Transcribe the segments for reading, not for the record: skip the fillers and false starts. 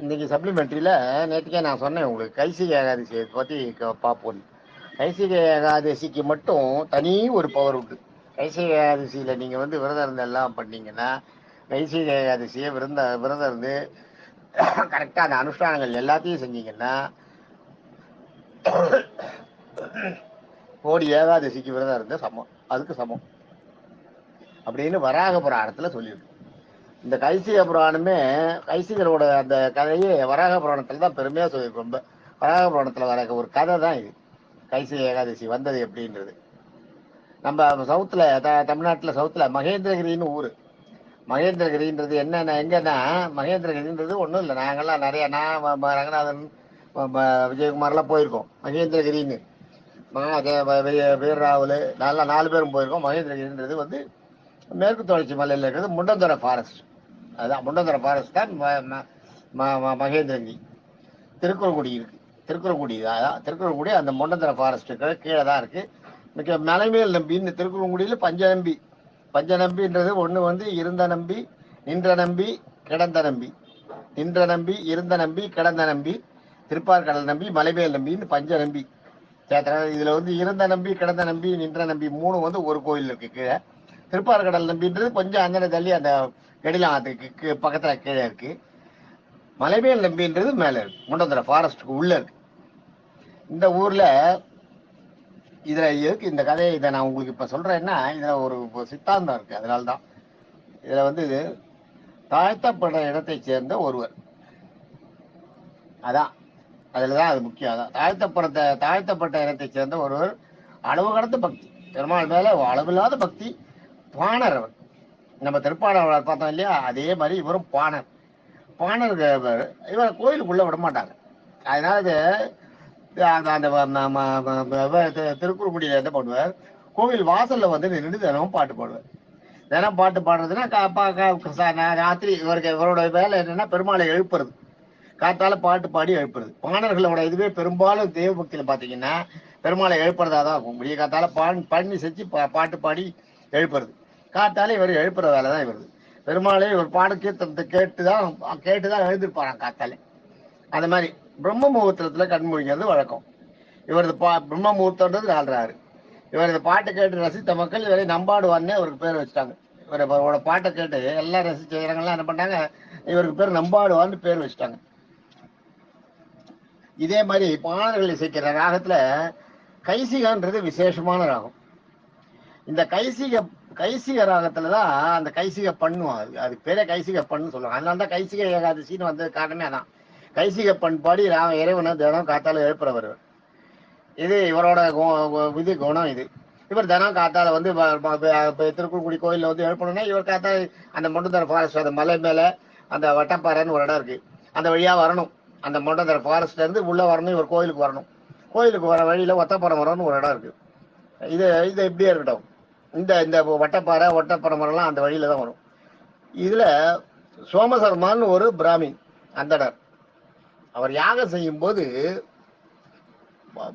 இன்னைக்கு சப்ளிமெண்ட்ரியில் நேற்றுக்கே நான் சொன்னேன் உங்களுக்கு கைசிக ஏகாதசியை பற்றி பார்ப்போம். கைசிக ஏகாதசிக்கு மட்டும் தனி ஒரு பவர் உண்டு. கைசிக ஏகாதசியில் நீங்கள் வந்து விரதம் இருந்து எல்லாம் பண்ணீங்கன்னா, கைசிக ஏகாதசியை விரதம் இருந்து கரெக்டாக அந்த அனுஷ்டானங்கள் எல்லாத்தையும் செஞ்சீங்கன்னா கோடி ஏகாதசிக்கு விரதம் இருந்த சமம், அதுக்கு சமம் அப்படின்னு வராக புராணத்தில் சொல்லியிருக்கு. இந்த கைசிக புராணமே கைசிகரோட அந்த கதையே வராக புராணத்தில் தான் பெருமையாக சொல்லியிருக்கு. ரொம்ப வராக புராணத்தில் வர ஒரு கதை தான் இது. கைசிக ஏகாதசி வந்தது எப்படின்றது நம்ம சவுத்தில் தமிழ்நாட்டில் சவுத்தில் மகேந்திரகிரின்னு ஊர். மகேந்திரகிரின்றது என்னென்ன எங்கன்னா, மகேந்திரகிரின்றது ஒன்றும் இல்லை. நாங்கள்லாம் நிறையா ரங்கநாதன் விஜயகுமார்லாம் போயிருக்கோம். மகேந்திரகிரின்னு வீரராவல் நல்லா 4 பேரும் போயிருக்கோம். மகேந்திரகிரின்றது வந்து மேற்கு தொடர்ச்சி மலையில் இருக்கிறது முண்டந்தொரை ஃபாரஸ்ட். அதுதான் முண்டந்தொரை ஃபாரஸ்ட் தான் மகேந்திரகிரி. திருக்குறங்குடி இருக்கு. திருக்குறங்குடி அதான் திருக்குறங்குடி அந்த முண்டந்தொரை ஃபாரஸ்ட்டுக்கு கீழே தான் இருக்கு. மிக மலைமேல் நம்பின்னு திருக்குறங்குடியில் பஞ்சநம்பி. பஞ்சநம்பின்றது ஒன்று வந்து இருந்த நம்பி, நின்ற நம்பி, கிடந்த நம்பி. நின்ற நம்பி, இருந்த நம்பி, கிடந்த நம்பி, திருப்பார்கடல் நம்பி, மலைமேல் நம்பின்னு பஞ்சநம்பி சேத்திரம். இதுல வந்து இருந்த நம்பி, கிடந்த நம்பி, நின்ற நம்பி 3 வந்து ஒரு கோயில் இருக்கு கீழே. திருப்பார்கடல் நம்பின்றது கொஞ்சம் அஞ்சனை தள்ளி அந்த கெடிலாத்துக்கு பக்கத்துல கீழே இருக்கு. மலைமேல் நம்பின்றது மேல இருக்கு, முண்டந்தொரை ஃபாரஸ்ட்டுக்கு உள்ள இருக்கு. இந்த ஊர்ல இதுல இருக்கு இந்த கதையை. இதை நான் உங்களுக்கு இப்ப சொல்றேன்னா இதுல ஒரு சித்தாந்தம் இருக்கு. அதனால்தான் இதுல வந்து தாழ்த்தப்பட்ட இடத்தை சேர்ந்த ஒருவர், அதான் அதுலதான் அது முக்கியம். அதான் தாழ்த்தப்பட்ட இடத்தை சேர்ந்த ஒருவர் அளவு கடந்த பக்தி, பெருமாள் மேல அளவில்லாத பக்தி, பாணர் அவர். நம்ம திருப்பாணர் பார்த்தோம் இல்லையா, அதே மாதிரி இவரும் பாணர். பாணர் இவர் கோயிலுக்குள்ள விட மாட்டாங்க. அதனால திருக்குறங்குடியில என்ன பண்ணுவார், கோவில் வாசல்ல வந்து நின்று தினமும் பாட்டு பாடுவார். தினம் பாட்டு பாடுறதுன்னா ராத்திரி இவரோட வேலை என்னன்னா பெருமாளை எழுப்புறது. காத்தால பாட்டு பாடி எழுப்புறது. பாணர்களோட இதுவே பெரும்பாலும் தெய்வ பக்தியில பாத்தீங்கன்னா பெருமாளை எழுப்புறதா தான் இருக்கும். விடிய காத்தால பண்ணி செஞ்சு பாட்டு பாடி எழுப்புறது. காத்தால இவர் எழுப்புற வேலை தான் இவருது. பெருமாளை இவர் பாட கீர்த்தனத்தை கேட்டுதான் எழுந்திருப்பாராம் காத்தால. அந்த மாதிரி பிரம்ம முகூர்த்தத்துல கண்மொழிங்கிறது வழக்கம். இவரது பிரம்ம முகூர்த்தம்ன்றது 4:30. இவரது பாட்டை கேட்டு ரசித்த மக்கள் இவரை நம்பாடுவார்னே அவருக்கு பேர் வச்சுட்டாங்க. இவரோட பாட்டை கேட்டு எல்லாம் ரசிச்ச இடங்கள்லாம் என்ன பண்ணாங்க, இவருக்கு பேர் நம்பாடுவார்னு பேர் வச்சுட்டாங்க. இதே மாதிரி பாணர்கள் இசைக்கிற ராகத்துல கைசிகன்றது விசேஷமான ராகம். இந்த கைசிக ராகத்துலதான் அந்த கைசிக பண்ணுவாங்க. அதுக்கு பேரே கைசிக பண்ணு சொல்லுவாங்க. அதனாலதான் கைசிக ஏகாதசின்னு வந்தது காரணமே அதான். கைசிக பண்பாடி இறைவனை தினம் காத்தால எழுப்புறவர். இது இவரோட இது குணம். இது இவர் தினம் காத்தால வந்து திருக்குறங்குடி கோயில்ல வந்து எழுப்பணும்னா இவர் காத்தால அந்த முண்டந்தொரை ஃபாரஸ்ட் அந்த மலை மேல அந்த வட்டப்பாறைன்னு ஒரு இடம் இருக்கு, அந்த வழியா வரணும். அந்த முண்டந்தொரை ஃபாரஸ்ட்ல இருந்து உள்ள வரணும், இவர் கோயிலுக்கு வரணும். கோயிலுக்கு வர வழியில ஒத்தப்பாறை மரம்னு ஒரு இடம் இருக்கு. இது இப்படியே இருக்கட்டும். இந்த ஒட்டப்பாறை மரம்லாம் அந்த வழியில தான் வரும். இதுல சோமசர்மான்னு ஒரு பிராமின் அந்தனர், அவர் யாகம் செய்யும் போது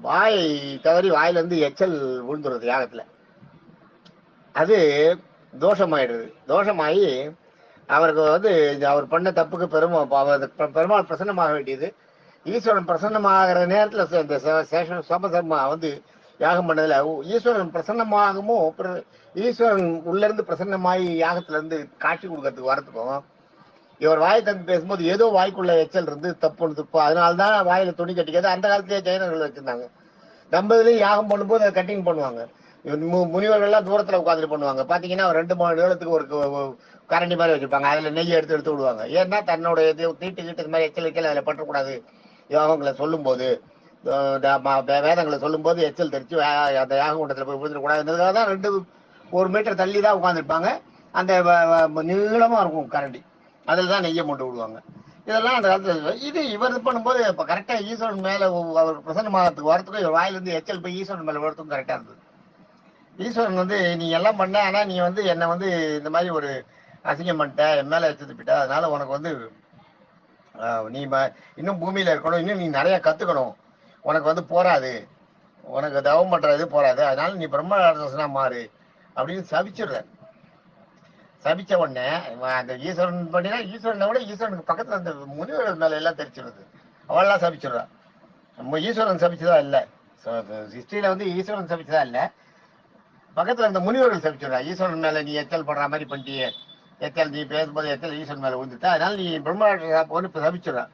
வாய் தவறி வாயில இருந்து எச்சல் விழுந்துருது யாகத்துல. அது தோஷமாயிடுது. தோஷமாயி அவருக்கு வந்து அவர் பண்ண தப்புக்கு பெருமாள் பிரசன்னமாக வேண்டியது. ஈஸ்வரன் பிரசன்னமாகிற நேரத்துல இந்த சோமசர்மா வந்து யாகம் பண்ணதுல ஈஸ்வரன் பிரசன்னமாகவும் ஈஸ்வரன் உள்ள இருந்து பிரசன்னமாயி யாகத்துல இருந்து காட்சி கொடுக்கறதுக்கு வரத்துக்கும் இவர் வாய் தந்து பேசும்போது ஏதோ வாய்க்குள்ள எச்சல் இருந்து தப்பு. அதனால்தான் வாயில துணி கட்டிக்கிறது அந்த காலத்திலேயே ஜெயினர்கள் வச்சிருந்தாங்க. தம்பதிலையும் யாகம் பண்ணும்போது அதை கட்டிங் பண்ணுவாங்க. முனிவர்கள்லாம் தூரத்துல உட்காந்துட்டு பண்ணுவாங்க. பாத்தீங்கன்னா 2-3 நிலத்துக்கு ஒரு கரண்டி மாதிரி வச்சிருப்பாங்க. அதுல நெய்யை எடுத்து விடுவாங்க. ஏன்னா தன்னோட தீட்டு இது மாதிரி எச்சல் வைக்கல அதுல பற்றக்கூடாது. யோகங்களை சொல்லும் போது வேதங்களை சொல்லும் போது எச்சல் தெரிச்சு அந்த யாக கூட்டத்துல போய் விழுந்துடக்கூடாதுன்றதுக்காக தான் 1 மீட்டர் தள்ளி தான் உட்காந்துருப்பாங்க. அந்த நீளமா இருக்கும் கரண்டி, அதுல தான் நெய்யை போட்டு விடுவாங்க. இதெல்லாம் அந்த காலத்துல. இது இவர் பண்ணும்போது இப்ப கரெக்டா ஈஸ்வரன் மேல அவர் பிரசன்னமாகறதுக்கு வரத்துக்கும் இவர் வாயிலிருந்து எச்சல் போய் ஈஸ்வரன் மேல வரத்துக்கும் கரெக்டா இருந்தது. ஈஸ்வரன் வந்து நீ எல்லாம் பண்ண, ஆனா நீ வந்து என்னை வந்து இந்த மாதிரி ஒரு அசிங்கம் பண்ணிட்ட, என் மேல எச்சத்து போயிட்ட, அதனால உனக்கு வந்து நீ இன்னும் பூமியில இருக்கணும், இன்னும் நீ நிறைய கத்துக்கணும், உனக்கு வந்து போராது, உனக்கு தவம் பண்றது போராது, அதனால நீ பிரம்ம ராட்சசனா மாறு அப்படின்னு சபிச்சிடுற. சபிச்ச உடனே அந்த ஈஸ்வரன் பண்ணினா ஈஸ்வரனை விட ஈஸ்வரனுக்கு பக்கத்துல அந்த முனிவர்கள் மேல எல்லாம் தெரிச்சிருது. அவெல்லாம் சபிச்சிடுறா. நம்ம ஈஸ்வரன் சபிச்சதா இல்ல, ஹிஸ்டரியில வந்து ஈஸ்வரன் சபிச்சதா இல்ல, பக்கத்துல அந்த முனிவர்கள் சபிச்சிடுறா. ஈஸ்வரன் மேல நீ எச்சல் படுற மாதிரி பண்ணிட்டியே, எச்சல் நீ பேசும்போது எச்சல் ஈஸ்வரன் மேல விழுந்துட்டா, அதனால நீ பிரம்மராட்சசா இப்ப சபிச்சிடுறா.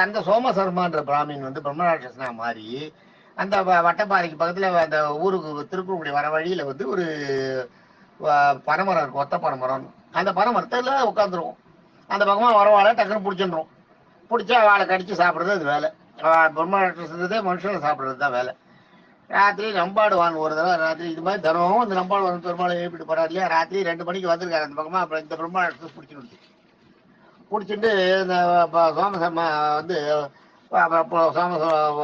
அந்த சோமசர்மான்ற பிராமின் வந்து பிரம்மராட்சசனா மாறி அந்த வட்டப்பாறைக்கு பக்கத்துல அந்த ஊருக்கு திருக்குறங்குடி வர வழியில வந்து ஒரு பனைமரம் இருக்கும், ஒத்த பனைமரம். அந்த பனைமரத்துல உட்காந்துருவோம். அந்த பக்கமா வரவாழ டக்குன்னு பிடிச்சிடுறோம். பிடிச்சா வாழை கடிச்சு சாப்பிடுறது அது வேலை. பிரம்மராட்சசதே மனுஷனை சாப்பிடுறது தான் வேலை. ராத்திரி நம்பாடுவான் ஒரு தடவை ராத்திரி இது மாதிரி தினமும் இந்த நம்பாடுவான் பெருமாளை எழுப்பிட்டு போறாரு இல்லையா, ராத்திரி 2 மணிக்கு வந்திருக்காரு அந்த பக்கமா. அப்புறம் இந்த பிரம்மராட்சசம் பிடிச்சிட்டு இந்த சோமசம்மா வந்து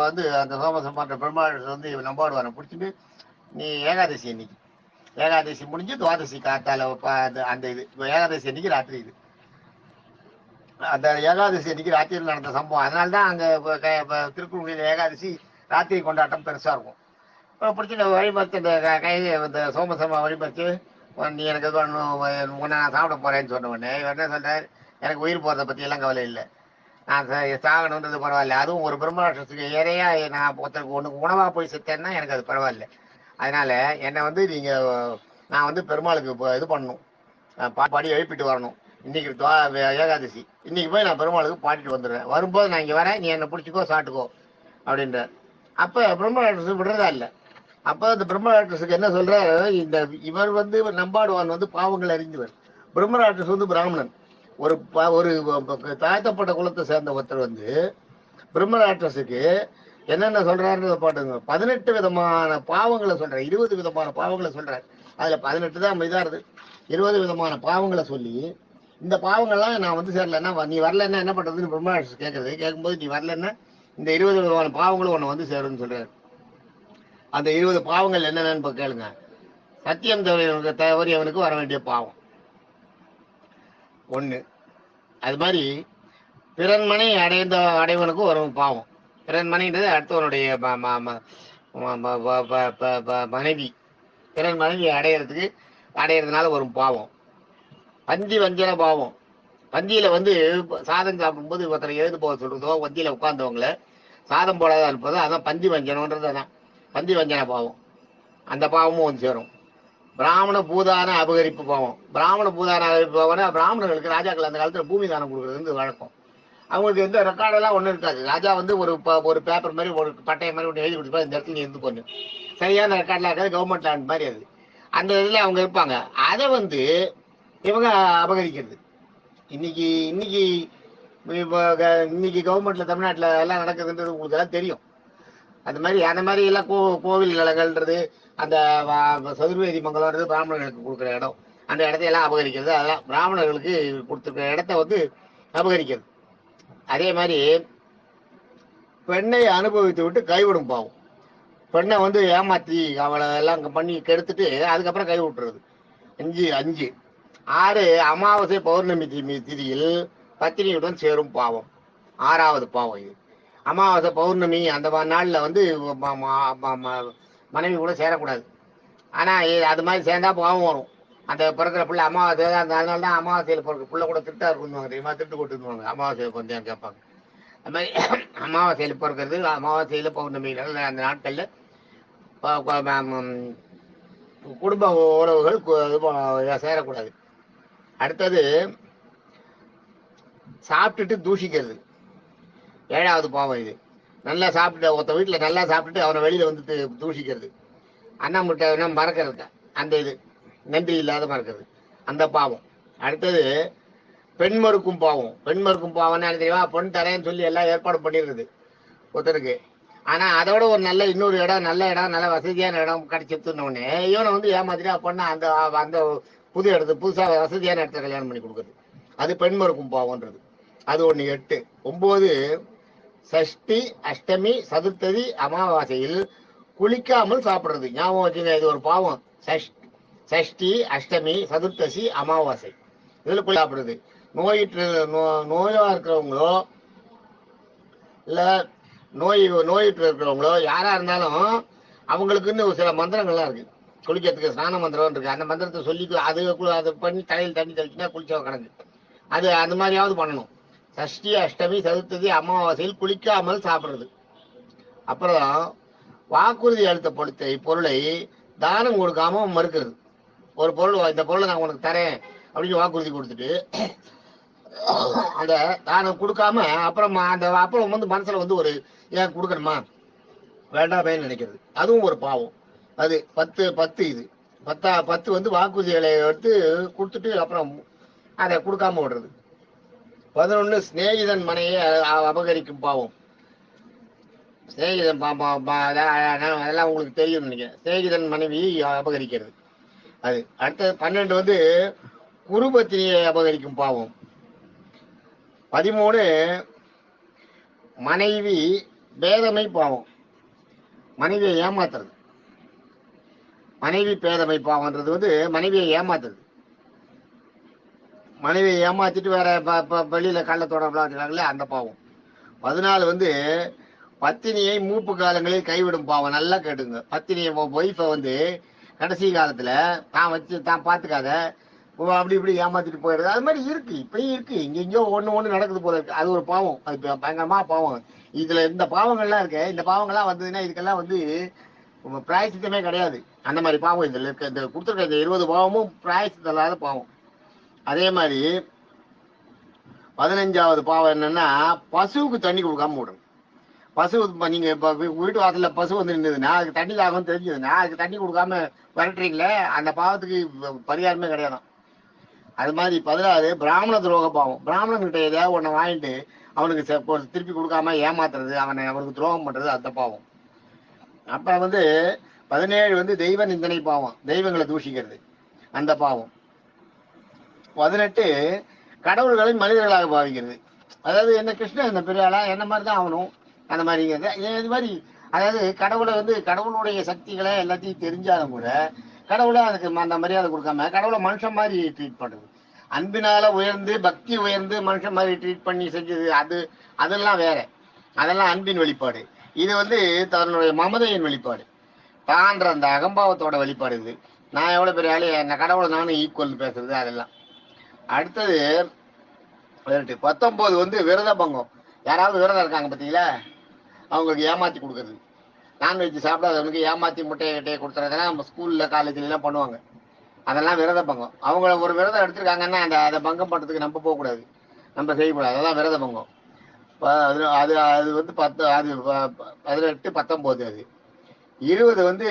வந்து அந்த சோமசம்மான்ற பிரம்மராட்சசம் வந்து நம்பாடுவானை பிடிச்சிட்டு, நீ ஏகாதசி அன்னைக்கு, ஏகாதசி முடிஞ்சு துவாதசி காத்தால அந்த இது ஏகாதசி அன்னைக்கு ராத்திரி, இது அந்த ஏகாதசி அன்னைக்கு ராத்திரியில் நடந்த சம்பவம். அதனால்தான் அங்க திருக்குறளில் ஏகாதசி ராத்திரி கொண்டாட்டம் பெருசா இருக்கும். பிடிச்சி வழிபறிச்சு இந்த இந்த சோமசம்மா வழிபறிச்சு, நீ எனக்கு உன்னை நான் சாப்பிட போறேன்னு சொன்ன உடனே இவர் என்ன சொல்றாரு, எனக்கு உயிர் போறதை பத்தி எல்லாம் கவலை இல்லை, நான் சாகணுன்றது பரவாயில்ல, அதுவும் ஒரு பிரம்மராட்சத்துக்கு இறையா நான் ஒருத்தருக்கு உனக்கு உணவா போய் செத்தேன்னா எனக்கு அது பரவாயில்ல, அதனால என்னை வந்து நீங்க நான் வந்து பெருமாளுக்கு இது பண்ணணும், பாடி எழுப்பிட்டு வரணும். இன்னைக்கு ஏகாதசி, இன்னைக்கு போய் நான் பெருமாளுக்கு பாடிட்டு வந்துடுறேன், வரும்போது நான் இங்க வரேன், நீ என்னை பிடிச்சிக்கோ சாப்பிட்டுக்கோ அப்படின்ற. அப்ப பிரம்மராட்சசு விடுறதா இல்லை. அப்ப இந்த பிரம்மராட்சசுக்கு என்ன சொல்ற, இந்த இவர் வந்து நம்பாடுவான் வந்து பாவங்கள் அறிந்தவர், பிரம்மராட்சசு வந்து பிராமணன். ஒரு ஒரு தாழ்த்தப்பட்ட குலத்தை சேர்ந்த ஒருத்தர் வந்து பிரம்மராட்சசுக்கு என்னென்ன சொல்றாருன்னு பாட்டுங்க. 18 விதமான பாவங்களை சொல்றாரு, 20 விதமான பாவங்களை சொல்றாரு. அதுல 18 தான் இதாருது, 20 விதமான பாவங்களை சொல்லி, இந்த பாவங்கள்லாம் நான் வந்து சேரலன்னா நீ வரலன்னா என்ன பண்றதுன்னு பிரம்மராட்சசு கேட்கறது. கேட்கும்போது நீ வரலன்னா இந்த 20 விதமான பாவங்களும் உன்னை வந்து சேரும்னு சொல்றாரு. அந்த 20 பாவங்கள் என்னென்னு கேளுங்க. சத்தியம் தவறியவனுக்கு வர வேண்டிய பாவம் ஒண்ணு. அது மாதிரி பிறன்மனை அடைவனுக்கும் வரும் பாவம். பிறன்மனைன்றது அடுத்தவனுடைய மனைவி, பிறன் மனைவி அடையிறதுனால வரும் பாவம். பந்தி வஞ்சன பாவம். பந்தியில வந்து சாதம் சாப்பிடும்போது ஒருத்தரை எழுந்து போக சொல்றதோ, வந்தியில உட்கார்ந்தவங்கள சாதம் போடாத அனுப்புறதோ, அதான் பந்தி வஞ்சனம்ன்றது. அதான் பந்தி வஞ்சன பாவம். அந்த பாவமும் வந்து சேரும். பிராமண பூதான அபகரிப்பு பாவம். பிராமண பூதான அபகரிப்பு பாவம்னா, பிராமணர்களுக்கு ராஜாக்கள் அந்த காலத்துல பூமி தானம் கொடுக்குறது வழக்கம். அவங்களுக்கு எந்த ரெக்கார்டெல்லாம் ஒன்றும் இருக்காது. ராஜா வந்து ஒரு பேப்பர் மாதிரி ஒரு பட்டையை மாதிரி ஒன்று எழுதி கொடுப்பா, இந்த இடத்துல நீ இருந்து கொண்டு சரியான ரெக்கார்ட்லாம் இருக்காது, கவர்மெண்ட் லேண்ட் மாதிரி அது. அந்த இதில் அவங்க இருப்பாங்க. அதை வந்து இவங்க அபகரிக்கிறது. இன்னைக்கு இன்னைக்கு இன்னைக்கு கவர்மெண்ட்ல தமிழ்நாட்டில் எல்லாம் நடக்குதுன்றது உங்களுக்கு எல்லாம் தெரியும். அந்த மாதிரி எல்லாம் கோவில் நிலங்கள்ன்றது, அந்த சதுர்வேதி மங்கலம்ன்றது பிராமணர்களுக்கு கொடுக்குற இடம். அந்த இடத்தையெல்லாம் அபகரிக்கிறது. அதெல்லாம் பிராமணர்களுக்கு கொடுத்துருக்கிற இடத்த வந்து அபகரிக்கிறது. அதே மாதிரி பெண்ணை அனுபவித்து விட்டு கைவிடும் பாவம். பெண்ணை வந்து ஏமாத்தி அவளை எல்லாம் பண்ணி கெடுத்துட்டு அதுக்கப்புறம் கை விட்டுறது. 5. 6 அமாவாசை பௌர்ணமி திதியில் பத்தினியுடன் சேரும் பாவம். 6வது பாவம் இது. அமாவாசை பௌர்ணமி அந்த நாள்ல வந்து மனைவி கூட சேரக்கூடாது. ஆனா அது மாதிரி சேர்ந்தா பாவம் வரும். அந்த பிறக்கிற பிள்ளை அமாவாசை, அதனால தான் அமாவாசையில் பிறகு பிள்ளை கூட திருட்டா இருக்குவாங்க தெரியுமா, திருட்டு கொட்டுவாங்க அமாவாசையில் கொஞ்சம் கேட்பாங்க. அது மாதிரி அமாவாசையில் பிறக்கிறது, அமாவாசையில் பௌர்ணமி அந்த நாட்கள்ல குடும்ப உறவுகள் சேரக்கூடாது. அடுத்தது சாப்பிட்டுட்டு தூஷிக்கிறது. 7வது பாவம் இது. நல்லா சாப்பிட்டு ஒருத்த வீட்டில் நல்லா சாப்பிட்டுட்டு அவனை வெளியில வந்து தூஷிக்கிறது, அண்ணா முட்டை மறக்கிறது, அந்த இது நன்றி இல்லாத மறக்கிறது, அந்த பாவம். அடுத்தது பெண் மறுக்கும் பாவம். பெண் மறுக்கும் பாவம்னா தெரியுமா, பொண்ணு தரேன்னு சொல்லி எல்லாம் ஏற்பாடு பண்ணிடுறது ஒருத்தருக்கு. ஆனா அதோட ஒரு இன்னொரு இடம், நல்ல இடம், நல்ல வசதியான இடம் கிடைச்சிருந்தோடனே இவனை வந்து ஏமாத்திட்டு பொண்ணை அந்த அந்த புது இடத்துக்கு புதுசா வசதியான இடத்த கல்யாணம் பண்ணி கொடுக்குறது. அது பெண் மறுக்கும் பாவம்ன்றது. அது 1. 8. 9 சஷ்டி, அஷ்டமி, சதுர்த்ததி, அமாவாசையில் குளிக்காமல் சாப்பிடுறது. ஞாபகம் வச்சுங்க, இது ஒரு பாவம். சஷ்டி, அஷ்டமி, சதுர்த்தசி, அமாவாசை இதுல குளி சாப்பிடுறது. நோயா இருக்கிறவங்களோ இல்ல நோயிட்டு இருக்கிறவங்களோ யாரா இருந்தாலும் அவங்களுக்குன்னு சில மந்திரங்கள்லாம் இருக்கு. குளிக்கிறதுக்கு ஸ்நான மந்திரம் இருக்கு. அந்த மந்திரத்தை சொல்லி அதை பண்ணி தலையில் தண்ணி தெளிச்சுன்னா குளிச்சவ கணக்கு. அது அந்த மாதிரியாவது பண்ணணும். சஷ்டி, அஷ்டமி, சதுர்த்தி, அமாவாசையில் குளிக்காமல் சாப்பிடுறது. அப்புறம் வாக்குறுதி அளித்த பொருளை தானம் கொடுக்காம மறுக்கிறது. ஒரு பொருள், இந்த பொருளை நான் உனக்கு தரேன் அப்படின்னு வாக்குறுதி கொடுத்துட்டு அந்த தானம் கொடுக்காம அப்புறம் வந்து மனசுல வந்து ஒரு ஏன் கொடுக்கணுமா வேண்டாமே நினைக்கிறது. அதுவும் ஒரு பாவம். அது 10 இது 10 வந்து வாக்குறுதிகளை எடுத்து கொடுத்துட்டு அப்புறம் அதை கொடுக்காம விடுறது. 11 சிநேகிதன் மனையை அபகரிக்கும் பாவம். சிநேகிதன் அதெல்லாம் உங்களுக்கு தெரியும் நினைக்கிறேன். சிநேகிதன் மனைவியை அபகரிக்கிறது அது. அடுத்தது 12 வந்து குருபத்தினியை அபகரிக்கும் பாவம். 13 மனைவி பேதமை பாவம். மனைவியை ஏமாத்துறது. மனைவி பேதமை பாவம்ன்றது வந்து மனைவியை ஏமாத்துறது. மனைவியை ஏமாத்திட்டு வேற வெளியில கள்ள தொடர்புல அந்த பாவம். 14 வந்து பத்தினியை மூப்பு காலங்களில் கைவிடும் பாவம். நல்லா கேட்டுங்க. பத்தினியை ஒய்ஃபை வந்து கடைசி காலத்துல தான் பாத்துக்காத அப்படி இப்படி ஏமாத்திட்டு போயிடுறது. அது மாதிரி இருக்கு, இப்பயும் இருக்கு. இங்கெங்கயோ ஒண்ணு நடக்குது போல இருக்கு. அது ஒரு பாவம். அது பயங்கரமா பாவம். இதுல இந்த பாவங்கள்லாம் இருக்கு. இந்த பாவங்கள்லாம் வந்ததுன்னா இதுக்கெல்லாம் வந்து பிராயசித்தமே கிடையாது. அந்த மாதிரி பாவம் இதுல இருக்க. இந்த கொடுத்துருக்க இந்த 20 பாவமும் பிராயசித்தம் இல்லாத பாவம். அதே மாதிரி 15வது பாவம் என்னன்னா பசுவுக்கு தண்ணி கொடுக்காம விடணும். பசு நீங்க இப்ப வீட்டு வாசல்ல பசு வந்து நின்றுதுன்னா அதுக்கு தண்ணி தாகம் தெரிஞ்சதுன்னா அதுக்கு தண்ணி கொடுக்காம விரட்டுறீங்களே, அந்த பாவத்துக்கு பரிகாரமே கிடையாது. அது மாதிரி 16 பிராமண துரோக பாவம். பிராமணன் கிட்ட ஏதாவது ஒன்றை வாங்கிட்டு அவனுக்கு திருப்பி கொடுக்காம ஏமாத்துறது, அவனுக்கு துரோகம் பண்றது, அந்த பாவம். அப்புறம் வந்து 17 வந்து தெய்வ நிந்தனை பாவம். தெய்வங்களை தூஷிக்கிறது, அந்த பாவம். 18 கடவுள்களை மனிதர்களாக பாவிக்கிறது. அதாவது என்ன கிருஷ்ணன் என்ன பெரிய ஆளா என்ன மாதிரி தான் ஆகணும் அந்த மாதிரி. இது மாதிரி அதாவது கடவுளை வந்து கடவுளுடைய சக்திகளை எல்லாத்தையும் தெரிஞ்சாலும் கூட கடவுளை அதுக்கு அந்த மரியாதை கொடுக்காம கடவுளை மனுஷன் மாதிரி ட்ரீட் பண்றது. அன்பினால உயர்ந்து பக்தி உயர்ந்து மனுஷன் மாதிரி ட்ரீட் பண்ணி செஞ்சது அதெல்லாம் வேற. அதெல்லாம் அன்பின் வெளிப்பாடு. இது வந்து தன்னுடைய மமதையின் வெளிப்பாடு, தான்ற அந்த அகம்பாவத்தோட வெளிப்பாடு. இது நான் எவ்வளவு பெரிய ஆளு, என்ன கடவுளை நானும் ஈக்குவல் பேசுறது அதெல்லாம். அடுத்தது 19 வந்து விரத பங்கம். யாராவது விரதம் இருக்காங்க பார்த்தீங்களா, அவங்களுக்கு ஏமாத்தி கொடுக்கறது. நான்வெஜ் சாப்பிடாதவனுக்கு ஏமாத்தி முட்டையை கட்டையை கொடுத்துறதெல்லாம் நம்ம ஸ்கூல்ல காலேஜ்ல எல்லாம் பண்ணுவாங்க. அதெல்லாம் விரத பங்கம். அவங்கள ஒரு விரதம் எடுத்திருக்காங்கன்னா அதை பங்கம் பண்றதுக்கு நம்ம போகக்கூடாது, நம்ம செய்யக்கூடாது. அதெல்லாம் விரத பங்கம். அது அது வந்து 10 அது 18 19 அது. 20 வந்து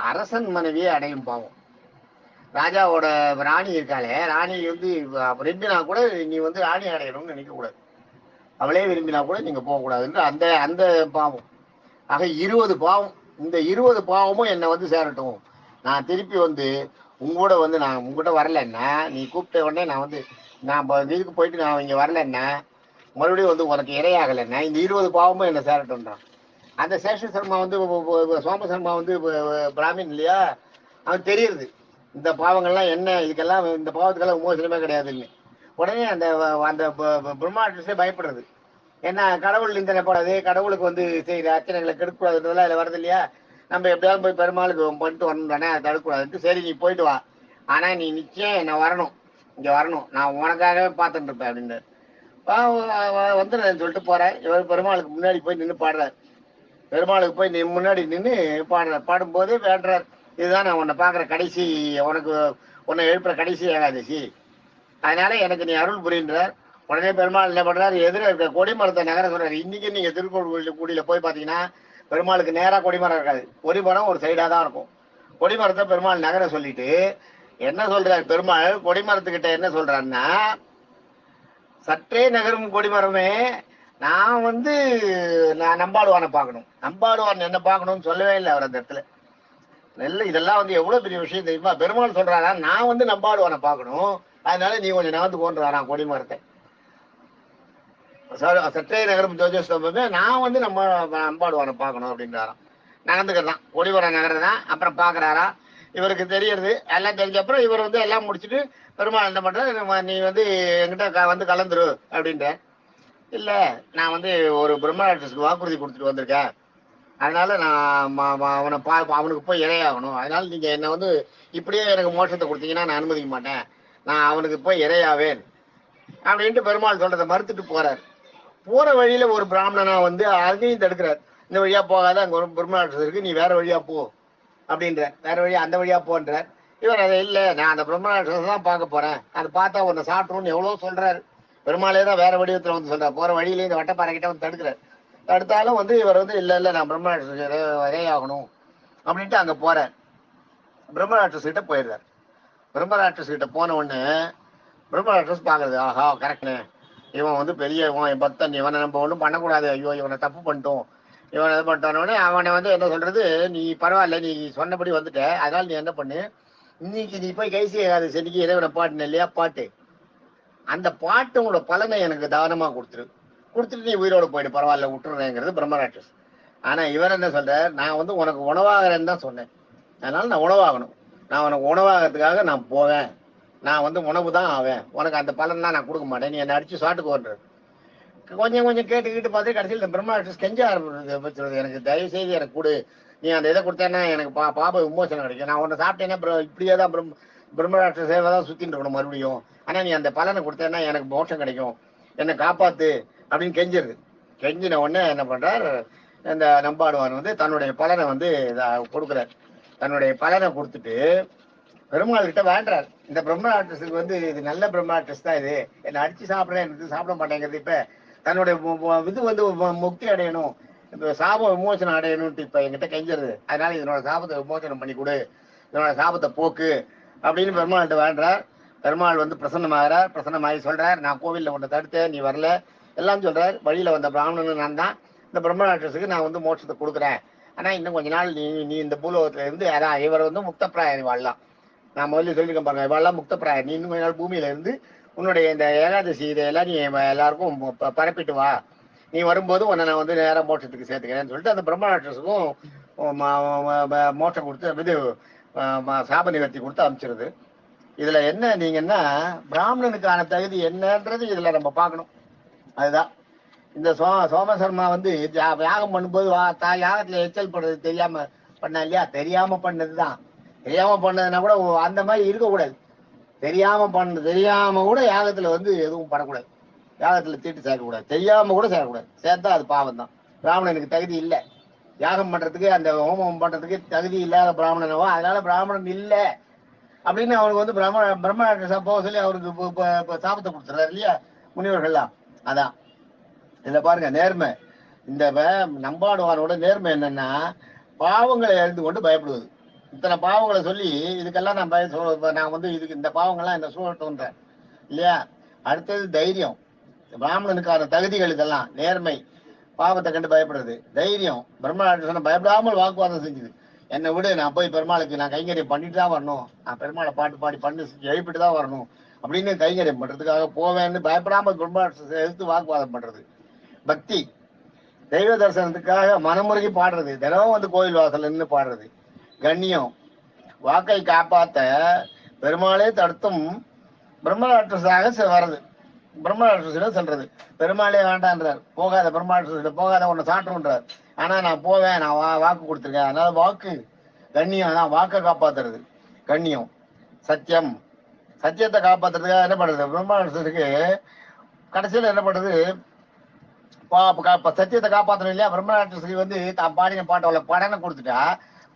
அரசன் மனைவியை அடையும் பாவம். ராஜாவோட ராணி இருக்காளே, ராணி வந்து விரும்பினா கூட நீ வந்து ராணி அடையணும்னு நினைக்க கூடாது. அவளே விரும்பினா கூட நீங்க போகக்கூடாதுன்ற அந்த அந்த பாவம். ஆக 20 பாவம். இந்த 20 பாவமும் என்னை வந்து சேரட்டும். நான் திருப்பி வந்து உங்களோட வந்து நான் உங்ககிட்ட வரலன்னா, நீ கூப்பிட்ட உடனே நான் இதுக்கு போயிட்டு நான் இங்க வரலன்னா, மறுபடியும் வந்து உனக்கு இரையாகலைன்னா இந்த 20 பாவமும் என்ன சேரட்டும்ன்றான். அந்த சேஷ சர்மா வந்து சோம சர்மா வந்து பிராமின் இல்லையா, அவன் தெரியுது இந்த பாவங்கள்லாம் என்ன, இதுக்கெல்லாம் இந்த பாவத்துக்கெல்லாம் விமோசனமே கிடையாதுன்னு. உடனே அந்த அந்த பிரம்மாண்டே பயப்படுறது. ஏன்னா கடவுள் நிந்தனை போடாது, கடவுளுக்கு வந்து செய்கிற அர்ச்சனைகளை கெடுக்கக்கூடாதுன்றதெல்லாம் அதில் வருது இல்லையா. நம்ம எப்படியாவது போய் பெருமாளுக்கு பண்ணிட்டு வரணும் தானே, அதை தடுக்கக்கூடாதுன்ட்டு சரி நீ போயிட்டு வா, ஆனால் நீ நிச்சயம் என்ன வரணும், இங்கே வரணும், நான் உனக்காகவே பார்த்துட்டு இருப்பேன் அப்படின்றார். வந்துடுறேன்னு சொல்லிட்டு போகிறேன். இவர் பெருமாளுக்கு முன்னாடி போய் நின்று பாடுறார். பெருமாளுக்கு போய் முன்னாடி நின்று பாடுறார். பாடும்போது வேண்டுறார், இதுதான் நான் உன்னை பார்க்குற கடைசி, உன்னை எழுப்புற கடைசி ஏகாதசி, அதனால எனக்கு நீ அருள் புரின்றார். உடனே பெருமாள் என்ன பண்றாரு, எதிர இருக்க கொடிமரத்தை நகர சொல்றாரு. இன்னைக்கு நீங்க திருக்கோவிலுக்குடியில போய் பாத்தீங்கன்னா பெருமாளுக்கு நேரா கொடிமரம் இருக்காது, கொடிமரம் ஒரு சைடா தான் இருக்கும். கொடிமரத்தை பெருமாள் நகர சொல்லிட்டு என்ன சொல்றாரு பெருமாள், கொடிமரத்துக்கிட்ட என்ன சொல்றாருன்னா, சற்றே நகரும் கொடிமரமே, நான் வந்து நான் நம்பாடுவானை பார்க்கணும், நம்பாடுவான் என்ன பார்க்கணும்னு சொல்லவே இல்லை அவர் அந்த இடத்துல. நெல்ல இதெல்லாம் வந்து எவ்வளவு பெரிய விஷயம் தெரியுமா. பெருமாள் சொல்றாரா, நான் வந்து நம்பாடுவானை பார்க்கணும், அதனால நீ கொஞ்சம் நகர்ந்து கொண்டு வரான் கொடிமரத்தை. சற்றே நகரம் ஜோதிஷமே, நான் வந்து நம்ம நம்பாடுவானை பார்க்கணும் அப்படின்றாராம். நகர்ந்துக்கிறதான் கொடிமரம் நகர்றதான். அப்புறம் பாக்குறாரா, இவருக்கு தெரியறது. எல்லாம் தெரிஞ்ச அப்புறம் இவர் வந்து எல்லாம் முடிச்சுட்டு பெருமாள் என்ன பண்ற, நீ வந்து என்கிட்ட வந்து கலந்துரு அப்படின்ற. இல்ல நான் வந்து ஒரு பிரம்மராட்சஸுக்கு வாக்குறுதி கொடுத்துட்டு வந்திருக்கேன், அதனால நான் அவனுக்கு போய் இரையாகணும். அதனால நீங்க என்ன வந்து இப்படியே எனக்கு மோட்சத்தை கொடுத்தீங்கன்னா நான் அனுமதிக்க மாட்டேன், நான் அவனுக்கு போய் இரையாவேன் அப்படின்ட்டு பெருமாள் சொல்றதை மறுத்துட்டு போறார். போற வழியில ஒரு பிராமணனா வந்து அதையும் தடுக்கிறார். இந்த வழியா போகாத, அங்க ஒரு பிரம்மராட்சஸ் இருக்கு, நீ வேற வழியா போ அப்படின்ற. வேற வழியா அந்த வழியா போன்றார். இவர் அதை இல்லை, நான் அந்த பிரம்மராட்சஸ் தான் பார்க்க போறேன், அதை பார்த்தா உன்னை சாப்பிட்ருன்னு எவ்வளவு சொல்றாரு. பெருமாளே தான் வேற வடிவத்துல வந்து சொல்றார். போற வழியில இந்த வட்டப்பாறை கிட்ட வந்து தடுக்கிறார். தடுத்தாலும் வந்து இவர் வந்து இல்ல இல்ல நான் பிரம்மராட்சஸ் இரையாகணும் அப்படின்ட்டு அங்க போறார். பிரம்மராட்சஸ் கிட்ட போயிடுறார். பிரம்மராட்சஸ் கிட்ட போன உடனே பிரம்மராட்சஸ் பாக்குறது, ஆஹா கரெக்ட்னு, இவன் வந்து பெரிய இவன் பக்தன், இவனை நம்ம ஒன்றும் பண்ணக்கூடாது, ஐயோ இவனை தப்பு பண்ணிட்டோம், இவனை இது பண்ணிட்டோன்னே அவனை வந்து என்ன சொல்றது, நீ பரவாயில்ல நீ சொன்னபடி வந்துட்ட, அதனால நீ என்ன பண்ணு, இன்னைக்கு நீ போய் கைசி செடிக்கு இறைவனை பாட்டுன இல்லையா பாட்டு, அந்த பாட்டோட பலனை எனக்கு தானமா கொடுத்துட்டு நீ உயிரோட போயிடு, பரவாயில்ல விட்டுறேங்கிறது பிரம்மராட்சஸ். ஆனா இவர் என்ன சொல்ற, நான் வந்து உனக்கு உணவாகிறேன்னு தான் சொன்னேன், அதனால நான் உணவாகணும், நான் உனக்கு உணவாகிறதுக்காக நான் போவேன், நான் வந்து உணவு தான் ஆவேன், உனக்கு அந்த பலன்லாம் நான் கொடுக்க மாட்டேன், நீ என்னை அடிச்சு சாட்டுக்கு ஓடுறது. கொஞ்சம் கொஞ்சம் கேட்டுக்கிட்டு பார்த்து கடைசியில் இந்த பிரம்மராட்சஸ் கெஞ்ச ஆரம்பிச்சது, எனக்கு தயவு செய்து எனக்கு கொடு, நீ அந்த இதை கொடுத்தேன்னா எனக்கு பாப விமோசனம் கிடைக்கும், நான் உன்னை சாப்பிட்டேன்னா இப்படியே தான் பிரம்மராட்ச சேவை தான் சுத்தின்னு இருக்கணும் மறுபடியும், ஆனா நீ அந்த பலனை கொடுத்தேன்னா எனக்கு மோட்சம் கிடைக்கும், என்னை காப்பாத்து அப்படின்னு கெஞ்சிருது. கெஞ்சின உடனே என்ன பண்றார், இந்த நம்பாடுவான் வந்து தன்னுடைய பலனை வந்து கொடுக்குறார். தன்னுடைய பலனை கொடுத்துட்டு பெருமாள் கிட்ட வேண்டார். இந்த பிரம்மராட்சஸுக்கு வந்து இது நல்ல பிரம்மராட்சஸ் தான், இது என்னை அடிச்சு சாப்பிட்றேன், எனக்கு சாப்பிட மாட்டேங்கிறது, இப்ப தன்னுடைய இது வந்து முக்தி அடையணும், இந்த சாப விமோசனம் அடையணும்ட்டு இப்ப என்கிட்ட கெஞ்சிருது, அதனால இதனோட சாபத்தை விமோசனம் பண்ணி கொடு, இதனோட சாபத்தை போக்கு அப்படின்னு பெருமாள்கிட்ட வேண்டார். பெருமாள் வந்து பிரசன்னமாகிறார். பிரசன்னமாகி சொல்றார், நான் கோவில்ல உன்னை தடுத்தேன், நீ வரல, எல்லாம் சொல்றார். வழியில வந்த பிராமணன் நான் தான், இந்த பிரம்மராட்சஸுக்கு நான் வந்து மோட்சத்தை கொடுக்குறேன், ஆனா இன்னும் கொஞ்ச நாள் நீ இந்த பூலோகத்துல இருந்து, அதான் இவர் வந்து முக்தப்பிராயணி வாழலாம், நான் முதல்ல சொல்லியிருக்கேன் பாருங்க, இவெல்லாம் முக்தப்பிராயணி, நீ இன்னும் கொஞ்ச நாள் பூமியில இருந்து உன்னுடைய இந்த ஏகாதசி இதையெல்லாம் நீ எல்லாருக்கும் பரப்பிட்டு வா, நீ வரும்போது உன்னை நான் வந்து நேரம் மோட்சத்துக்கு சேர்த்துக்கிறேன்னு சொல்லிட்டு அந்த பிரம்மராட்சஸுக்கும் மோட்சம் கொடுத்து இது சாப நிவர்த்தி கொடுத்து அனுப்பிச்சிருது. இதுல என்ன நீங்கன்னா, பிராமணனுக்கான தகுதி என்னன்றது இதுல நம்ம பார்க்கணும். அதுதான் இந்த சோமசர்மா வந்து யாகம் பண்ணும்போது யாகத்துல எச்சல் பண்றது தெரியாம பண்ண இல்லையா, தெரியாம பண்ணதுதான், தெரியாம பண்ணதுன்னா கூட அந்த மாதிரி இருக்கக்கூடாது, தெரியாம கூட யாகத்துல வந்து எதுவும் பண்ணக்கூடாது, யாகத்துல தீட்டு சேர்க்கக்கூடாது, தெரியாம கூட சேர்க்கக்கூடாது, சேர்த்தா அது பாவம் தான். பிராமணனுக்கு தகுதி இல்லை யாகம் பண்றதுக்கு, அந்த ஹோமம் பண்றதுக்கு தகுதி இல்லாத பிராமணனவோ, அதனால பிராமணன் இல்லை அப்படின்னு அவனுக்கு வந்து பிரம்மராட்சசா போக சொல்லி அவருக்கு சாபத்தை கொடுத்துறாரு இல்லையா முனிவர்கள்லாம். அதான் இதுல பாருங்க நேர்மை, இந்த நம்பாடுவானோட நேர்மை என்னன்னா, பாவங்களை எழுந்து கொண்டு பயப்படுவது. இத்தனை பாவங்களை சொல்லி இதுக்கெல்லாம் நான் வந்து இதுக்கு இந்த பாவங்கள்லாம் என்ன சூழட்டோன்றேன் இல்லையா. அடுத்தது தைரியம், பிராமணனுக்கான தகுதிகள் இதெல்லாம், நேர்மை, பாவத்தை கண்டு பயப்படுறது, தைரியம், பிரம்மராட்சசனை பயப்படாமல் வாக்குவாதம் செஞ்சுது, என்னை விடு, நான் போய் பெருமாளுக்கு நான் கைங்கரியம் பண்ணிட்டு தான் வரணும், நான் பெருமாளை பாட்டு பாடி பண்ணி எழுப்பிட்டு தான் வரணும் அப்படின்னு கைங்கரியம் பண்றதுக்காக போவேன்னு பயப்படாமல் பிரம்மராட்சசனை எடுத்து வாக்குவாதம் பண்றது. பக்தி, தெய்வ தரிசனத்துக்காக மனமுருகி பாடுறது, தினமும் வந்து கோயில் வாசல் நின்று பாடுறது. கண்ணியம், வாக்கை காப்பாத்த பெருமாளே தடுத்தும் பிரம்மராட்சஸாக வர்றது, பிரம்மராட்சசிடம் செல்றது. பெருமாளே வேண்டான்றார், போகாத பிரம்மராட்சசிடம் போகாத, உன்னை சாட்டுன்றார், ஆனா நான் போவேன், நான் வாக்கு கொடுத்துருக்கேன், அதனால வாக்கு கண்ணியம் தான், வாக்கை காப்பாத்துறது கண்ணியம். சத்தியம், சத்தியத்தை காப்பாத்துறதுக்காக என்ன பண்றது, பிரம்மராட்சசுக்கு கடைசியில என்ன பண்றது, சத்தியத்தை காப்பாற்றணும் இல்லையா. பிரம்மராட்சசி வந்து தான் பாடின பாட்டோட பலனை கொடுத்துட்டா,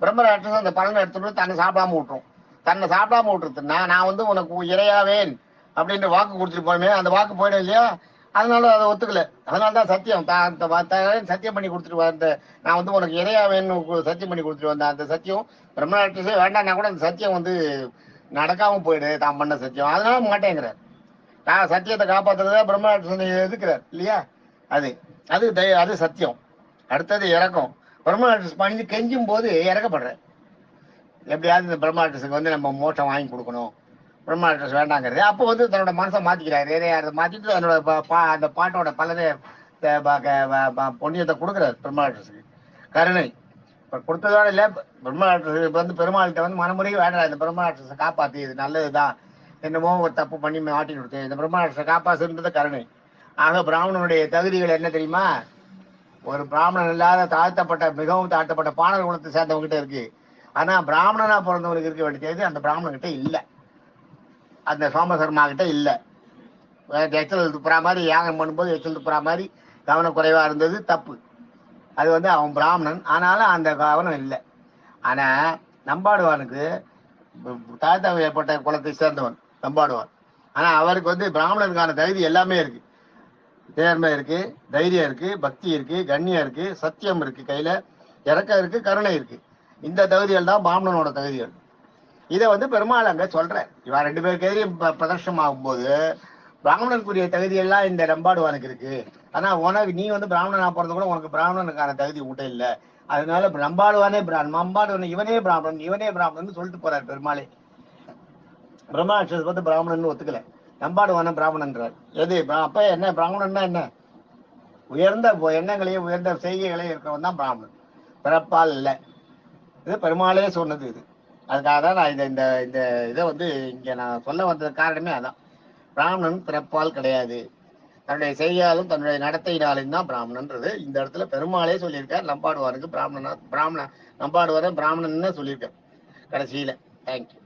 பிரம்மராட்சசம் அந்த பலனை எடுத்துட்டு தன்னை சாப்பிடாம விட்டுரும். தன்னை சாப்பிடாம விட்டுருதுன்னா, நான் வந்து உனக்கு இரையாவேன் அப்படின்ற வாக்கு கொடுத்துட்டு போயுமே, அந்த வாக்கு போயிடும் இல்லையா, அதனால அதை ஒத்துக்கல. அதனாலதான் சத்தியம் சத்தியம் பண்ணி கொடுத்துட்டு வந்த, நான் வந்து உனக்கு இரையாவேன்னு சத்தியம் பண்ணி கொடுத்துட்டு வந்தேன், அந்த சத்தியம் பிரம்மராட்சசே வேண்டாம்னா கூட அந்த சத்தியம் வந்து நடக்காம போயிடு, தான் பண்ண சத்தியம், அதனால மாட்டேங்கிறார். நான் சத்தியத்தை காப்பாத்துறதா பிரம்மராட்சசனை எதுக்குறார் இல்லையா. அது அது அது சத்தியம். அடுத்தது இறக்கம், பிரம்மராட்சஸ் பணிஞ்சு கெஞ்சும் போது இறக்கப்படுற, எப்படியாவது இந்த பிரம்மராட்சஸுக்கு வந்து நம்ம மோட்சம் வாங்கி கொடுக்கணும், பிரம்மராட்சஸ் வேண்டாங்கிறது. அப்போ வந்து தன்னோட மனசை மாத்திக்கிறாரு, அதை மாத்திட்டு தன்னோட அந்த பாட்டோட பலனை புண்ணியத்தை கொடுக்குறாரு பிரம்மராட்சஸுக்கு. கருணை கொடுத்ததோட இல்ல, பிரம்மராட்சஸுக்கு வந்து பெருமாள்கிட்ட வந்து மனமுறையும் வேண்டாம், இந்த பிரம்மராட்சஸை காப்பாத்தி, இது நல்லதுதான், என்னமோ ஒரு தப்பு பண்ணி மாட்டி கொடுத்து இந்த பிரம்மராட்சஸை காப்பாற்றுன்றது கருணை. ஆக பிராமணனுடைய தகுதிகள் என்ன தெரியுமா, ஒரு பிராமணன் இல்லாத தாழ்த்தப்பட்ட மிகவும் தாழ்த்தப்பட்ட பாணர் குலத்தை சேர்ந்தவங்ககிட்ட இருக்கு. ஆனா பிராமணனா பிறந்தவனுக்கு இருக்க வேண்டிய தகுதி அந்த பிராமணன் கிட்ட இல்ல, அந்த சோமசர்மா கிட்ட இல்ல. எச்சல் துப்புறா மாதிரி யாகம் பண்ணும்போது எச்சல் துப்புறா மாதிரி கவனக்குறைவா இருந்தது தப்பு. அது வந்து அவன் பிராமணன், ஆனாலும் அந்த கவனம் இல்லை. ஆனா நம்பாடுவானுக்கு தாழ்த்த ஏற்பட்ட குலத்தை சேர்ந்தவன் நம்பாடுவான். ஆனா அவருக்கு வந்து பிராமணனுக்கான தகுதி எல்லாமே இருக்கு. நேர்மை இருக்கு, தைரியம் இருக்கு, பக்தி இருக்கு, கண்ணியம் இருக்கு, சத்தியம் இருக்கு, கையில இறக்கம் இருக்கு, கருணை இருக்கு. இந்த தகுதிகள் தான் பிராமணனோட தகுதிகள். இதை வந்து பெருமாள் அங்க சொல்ற. இவன் 2 பேருக்கு எதிரையும் பிரதர்ஷனம் ஆகும்போது பிராமணனுக்குரிய தகுதி எல்லாம் இந்த நம்பாடுவானுக்கு இருக்கு. ஆனா உனக்கு நீ வந்து பிராமணனா பிறந்த கூட உனக்கு பிராமணனுக்கான தகுதி உங்கள்கிட்ட இல்ல. அதனால நம்பாடுவானே நம்பாடுவானே இவனே பிராமணன் சொல்லிட்டு போறாரு பெருமாளே. பிரம்மாட்சத்தை பார்த்து பிராமணன் ஒத்துக்கல, நம்பாடுவான பிராமணன்றார். எது அப்ப என்ன பிராமணன்னா என்ன? உயர்ந்த எண்ணங்களையும் உயர்ந்த செய்கைகளையும் இருக்கிறவன் தான் பிராமணன், பிறப்பால் இல்லை. இது பெருமாளே சொன்னது. இது அதுக்காக தான் நான் இந்த இந்த இதை வந்து இங்க நான் சொல்ல வந்தது காரணமே அதான். பிராமணன் பிறப்பால் கிடையாது, தன்னுடைய செய்யாலும் தன்னுடைய நடத்தையினாலும் தான் பிராமணன்றது இந்த இடத்துல பெருமாளே சொல்லியிருக்கார். நம்பாடுவாருக்கு நம்பாடுவார பிராமணன் சொல்லியிருக்கார் கடைசியில. தேங்க்யூ.